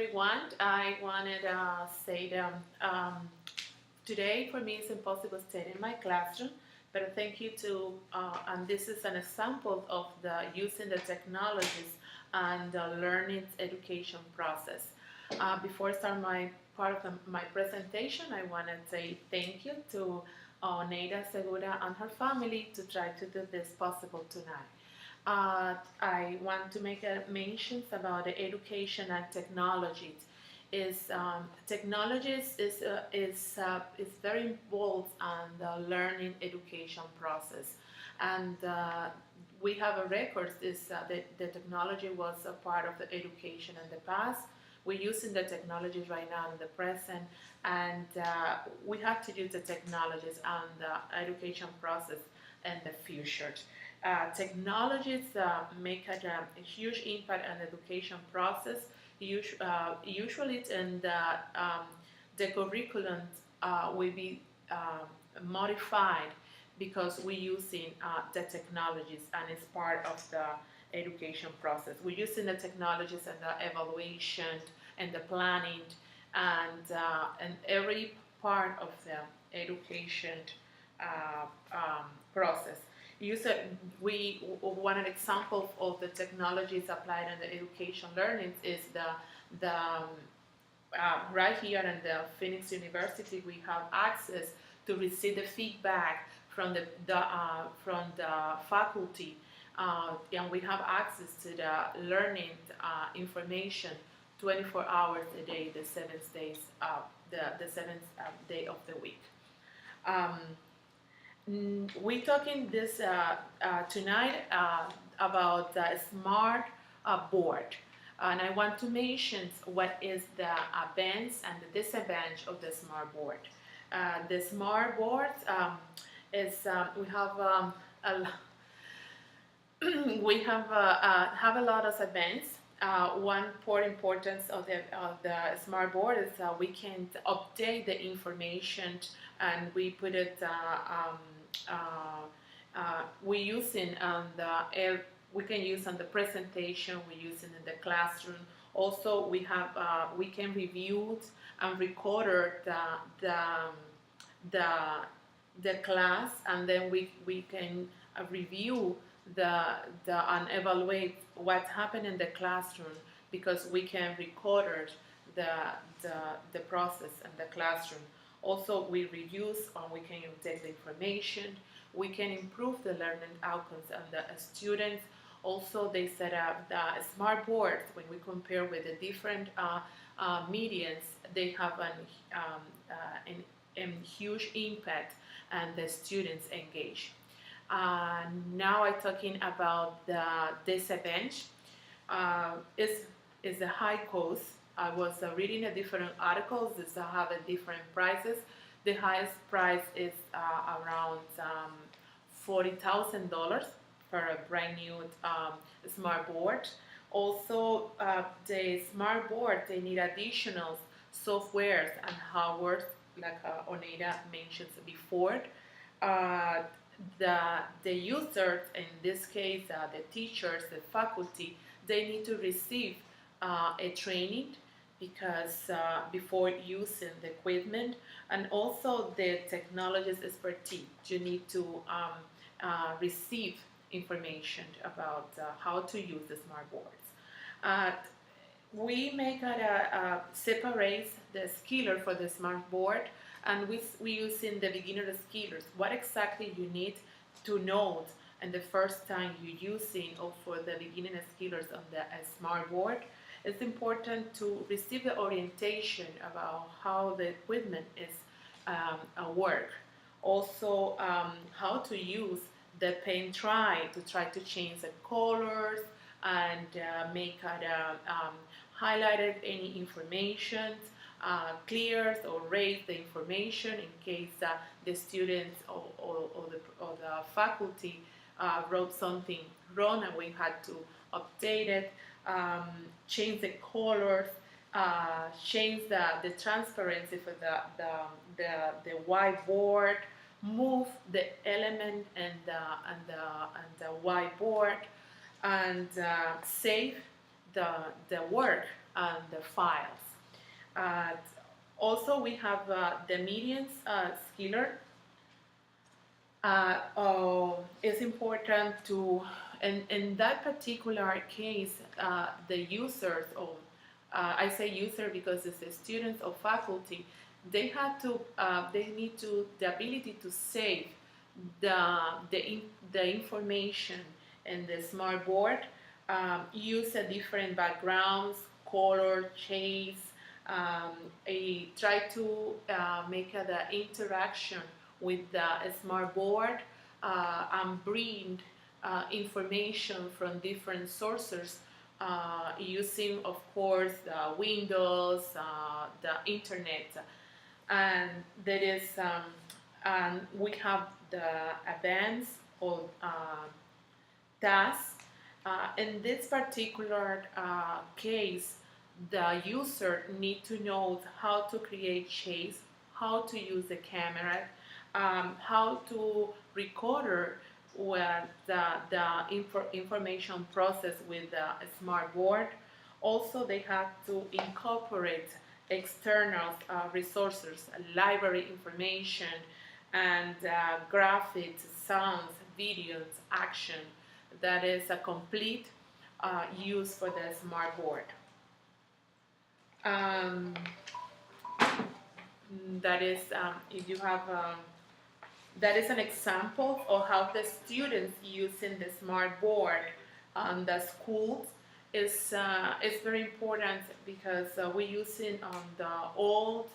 everyone. I wanted to say that today for me it's impossible staying in my classroom, but thank you to, and this is an example of the using the technologies and the learning education process. Before I start my part of my presentation, I want to say thank you to Neida Segura and her family to try to do this possible tonight. I want to make mentions about the education and technologies. Technologies is very involved in the learning education process, and we have a record. The technology was a part of the education in the past. We're using the technologies right now in the present, and we have to use the technologies and the education process in the future. Technologies make a huge impact on the education process. Usually, in the curriculum will be modified because we're using the technologies, and it's part of the education process. We're using the technologies and the evaluation and the planning and every part of the education process. One example of the technologies applied in the education learning is the right here in the Phoenix University we have access to receive the feedback from the faculty, and we have access to the learning information 24 hours a day, the 7 days, the seventh day of the week. We're talking this tonight about the smart board, and I want to mention what is the advantage and the disadvantage of the smart board. The smart board is we have a lot of advantages. One importance of the smart board is we can update the information, and we put it we using we can use on the presentation, we using in the classroom. Also, we can review and record the class, and then we can review and evaluate what happened in the classroom, because we can record the process in the classroom. Also, we reduce and we can take the information. We can improve the learning outcomes of the students. Also, they set up the smart boards. When we compare with the different mediums, they have a huge impact, and the students engage. Now I'm talking about the disadvantage. Is the high cost. I was reading a different articles. This have a different prices. The highest price is around $40,000 for a brand new smart board. Also, the smart board, they need additional softwares and hardware, like Oneida mentioned before. The users, in this case, the teachers, the faculty, they need to receive a training, because before using the equipment, and also the technologist expertise, you need to receive information about how to use the smart boards. We make separate the skiller for the smart board, and we use in the beginner skillers what exactly you need to know, and the first time you're using or for the beginner skillers on the smart board. It's important to receive the orientation about how the equipment is work. Also, how to use the pen to try to change the colors and make highlighted any information, clears or raise the information in case the students or the faculty wrote something wrong and we had to update it, change the colors, change the transparency for the whiteboard, move the element and the whiteboard, and save the work and the files. Uh, Also, we have the medians skiller. It's important to, in that particular case, the users, or I say user because it's the students or faculty, they need to the ability to save the information in the smart board, use a different backgrounds, color, shades, try to make the interaction with the smart board and bring information from different sources using, of course, Windows, the internet, and there is and we have the advanced or tasks. In this particular case, the user need to know how to create shades, how to use the camera, how to record with information process with the smart board. Also, they have to incorporate external resources, library information, and graphics, sounds, videos, action. That is a complete use for the smart board. That is, if you have, that is an example of how the students using the smart board on the schools is very important because we're using on the old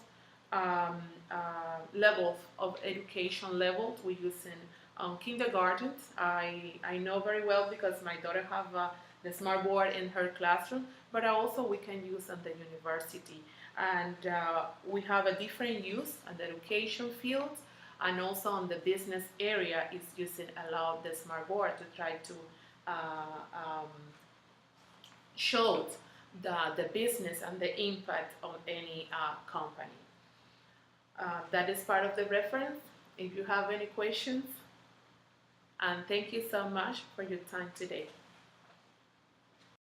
levels of education levels. We're using kindergartens. I know very well because my daughter have the smart board in her classroom, but also we can use on the university. And we have a different use on the education field, and also on the business area is using a lot the smart board to try to show the business and the impact on any company. That is part of the reference. If you have any questions, and thank you so much for your time today.